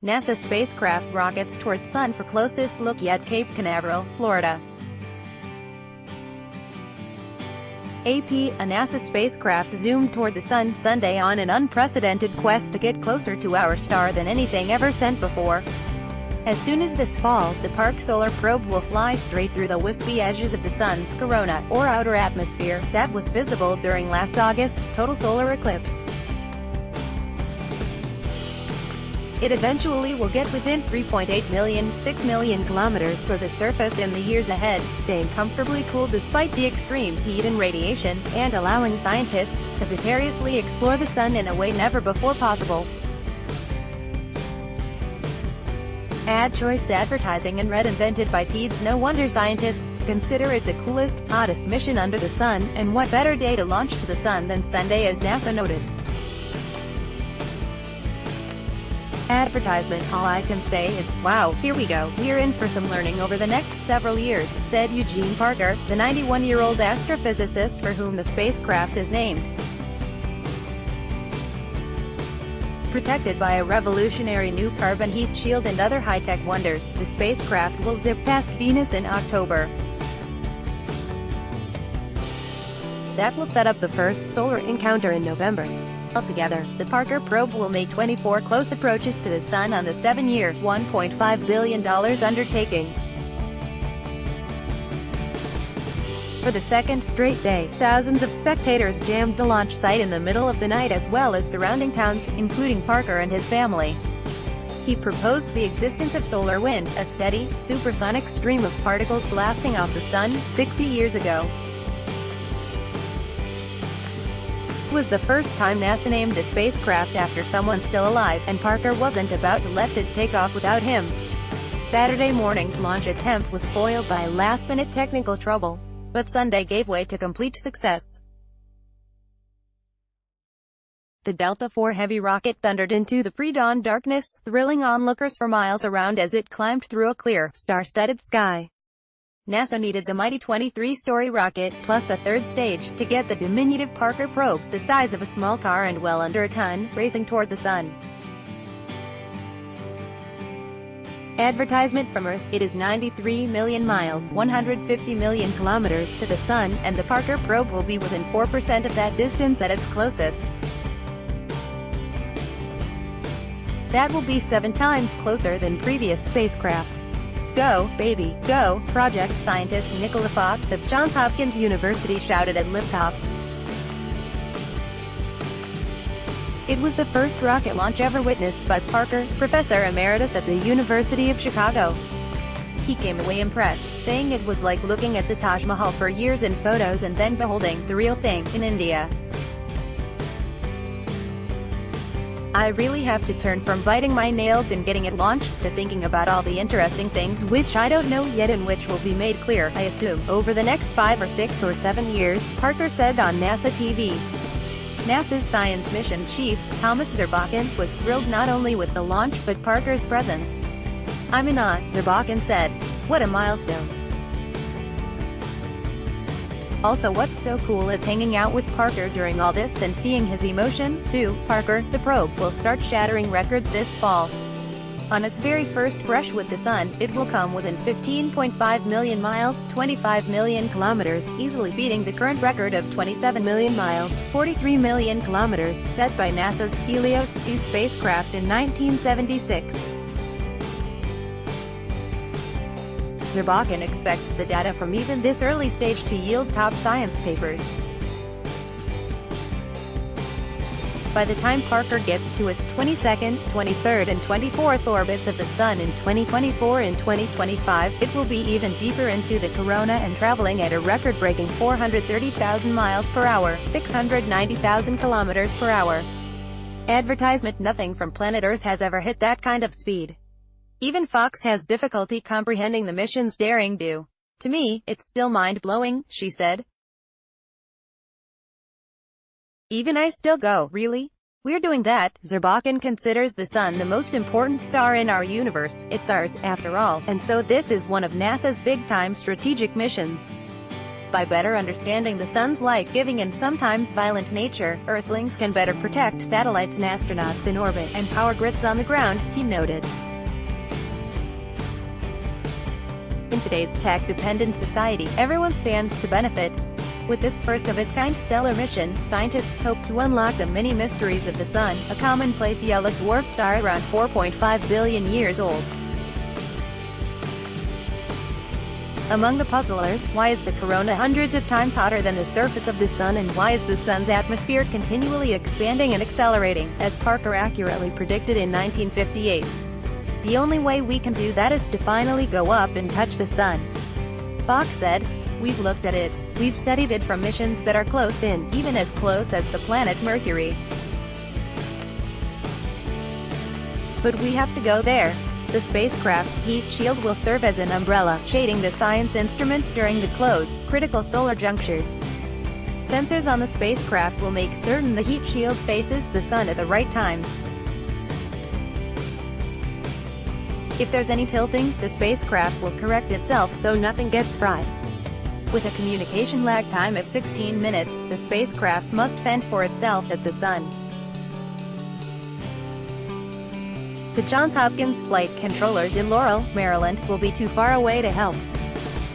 NASA spacecraft rockets toward Sun for closest look at Cape Canaveral, Florida. AP, a NASA spacecraft zoomed toward the Sun Sunday on an unprecedented quest to get closer to our star than anything ever sent before. As soon as this fall, the Park Solar Probe will fly straight through the wispy edges of the Sun's corona, or outer atmosphere, that was visible during last August's total solar eclipse. It eventually will get within 3.8 million, 6 million kilometers for the surface in the years ahead, staying comfortably cool despite the extreme heat and radiation, and allowing scientists to vicariously explore the Sun in a way never before possible. Ad choice advertising and red invented by Teeds. No wonder scientists consider it the coolest, hottest mission under the Sun, and what better day to launch to the Sun than Sunday, as NASA noted. Advertisement. All I can say is, wow, here we go, we're in for some learning over the next several years, said Eugene Parker, the 91-year-old astrophysicist for whom the spacecraft is named. Protected by a revolutionary new carbon heat shield and other high-tech wonders, the spacecraft will zip past Venus in October. That will set up the first solar encounter in November. Altogether, the Parker probe will make 24 close approaches to the Sun on the 7-year, $1.5 billion undertaking. For the second straight day, thousands of spectators jammed the launch site in the middle of the night, as well as surrounding towns, including Parker and his family. He proposed the existence of solar wind, a steady, supersonic stream of particles blasting off the Sun, 60 years ago. It was the first time NASA named a spacecraft after someone still alive, and Parker wasn't about to let it take off without him. Saturday morning's launch attempt was foiled by last-minute technical trouble, but Sunday gave way to complete success. The Delta IV Heavy rocket thundered into the pre-dawn darkness, thrilling onlookers for miles around as it climbed through a clear, star-studded sky. NASA needed the mighty 23-story rocket, plus a third stage, to get the diminutive Parker probe, the size of a small car and well under a ton, racing toward the Sun. Advertisement from Earth. It is 93 million miles, 150 million kilometers, to the Sun, and the Parker probe will be within 4% of that distance at its closest. That will be 7 times closer than previous spacecraft. Go, baby, go, project scientist Nicola Fox of Johns Hopkins University shouted at liftoff. It was the first rocket launch ever witnessed by Parker, professor emeritus at the University of Chicago. He came away impressed, saying it was like looking at the Taj Mahal for years in photos and then beholding the real thing in India. I really have to turn from biting my nails and getting it launched, to thinking about all the interesting things which I don't know yet and which will be made clear, I assume, over the next 5 or 6 or 7 years, Parker said on NASA TV. NASA's science mission chief, Thomas Zurbuchen, was thrilled not only with the launch but Parker's presence. "I'm in awe," Zurbuchen said. "What a milestone. Also, what's so cool is hanging out with Parker during all this and seeing his emotion, too." Parker, the probe, will start shattering records this fall. On its very first brush with the Sun, it will come within 15.5 million miles, 25 million kilometers, easily beating the current record of 27 million miles, 43 million kilometers, set by NASA's Helios 2 spacecraft in 1976. Zurbuchen expects the data from even this early stage to yield top science papers. By the time Parker gets to its 22nd, 23rd and 24th orbits of the Sun in 2024 and 2025, it will be even deeper into the corona and traveling at a record-breaking 430,000 miles per hour, 690,000 kilometers per hour. Advertisement. Nothing from planet Earth has ever hit that kind of speed. Even Fox has difficulty comprehending the mission's daring do. To me, it's still mind-blowing, she said. Even I still go, really? We're doing that. Zurbuchen considers the Sun the most important star in our universe. It's ours, after all, and so this is one of NASA's big-time strategic missions. By better understanding the sun's life-giving and sometimes violent nature, Earthlings can better protect satellites and astronauts in orbit, and power grids on the ground, he noted. In today's tech-dependent society, everyone stands to benefit. With this first-of-its-kind stellar mission, scientists hope to unlock the many mysteries of the Sun, a commonplace yellow dwarf star around 4.5 billion years old. Among the puzzlers, why is the corona hundreds of times hotter than the surface of the Sun, and why is the Sun's atmosphere continually expanding and accelerating, as Parker accurately predicted in 1958? The only way we can do that is to finally go up and touch the Sun. Fox said, "We've looked at it. We've studied it from missions that are close in, even as close as the planet Mercury. But we have to go there." The spacecraft's heat shield will serve as an umbrella, shading the science instruments during the close, critical solar junctures. Sensors on the spacecraft will make certain the heat shield faces the Sun at the right times. If there's any tilting, the spacecraft will correct itself so nothing gets fried. With a communication lag time of 16 minutes, the spacecraft must fend for itself at the Sun. The Johns Hopkins flight controllers in Laurel, Maryland, will be too far away to help.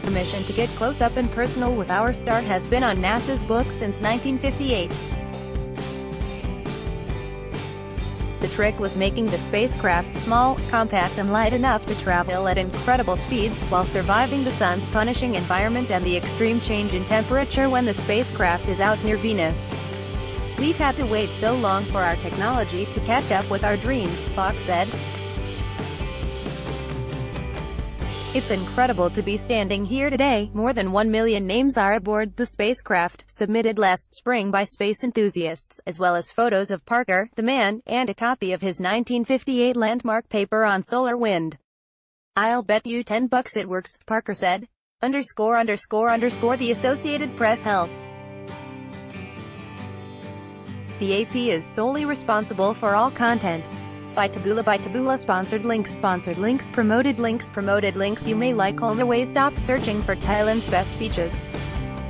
The mission to get close up and personal with our star has been on NASA's books since 1958. The trick was making the spacecraft small, compact and light enough to travel at incredible speeds, while surviving the Sun's punishing environment and the extreme change in temperature when the spacecraft is out near Venus. "We've had to wait so long for our technology to catch up with our dreams," Fox said. "It's incredible to be standing here today." More than 1 million names are aboard the spacecraft, submitted last spring by space enthusiasts, as well as photos of Parker, the man, and a copy of his 1958 landmark paper on solar wind. "I'll bet you $10 it works," Parker said. The Associated Press held. The AP is solely responsible for all content. By Taboola Sponsored links Promoted links. You may like Home Away. Stop searching for Thailand's best beaches.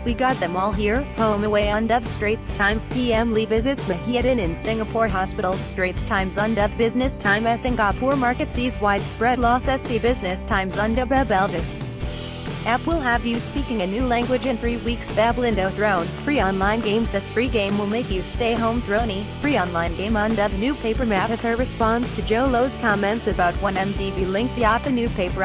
We got them all here. Home Away Undev Straits Times PM Lee visits Mahidin in Singapore Hospital. Straits Times Undev Business Time Singapore Market sees widespread loss. SD Business Times Undev Elvis. App will have you speaking a new language in 3 weeks. Bablindo Throne, free online game. This free game will make you stay home. Throny, free online game. Undev new paper. Matather responds to Joe Low's comments about 1MDB linked yacht. The new paper.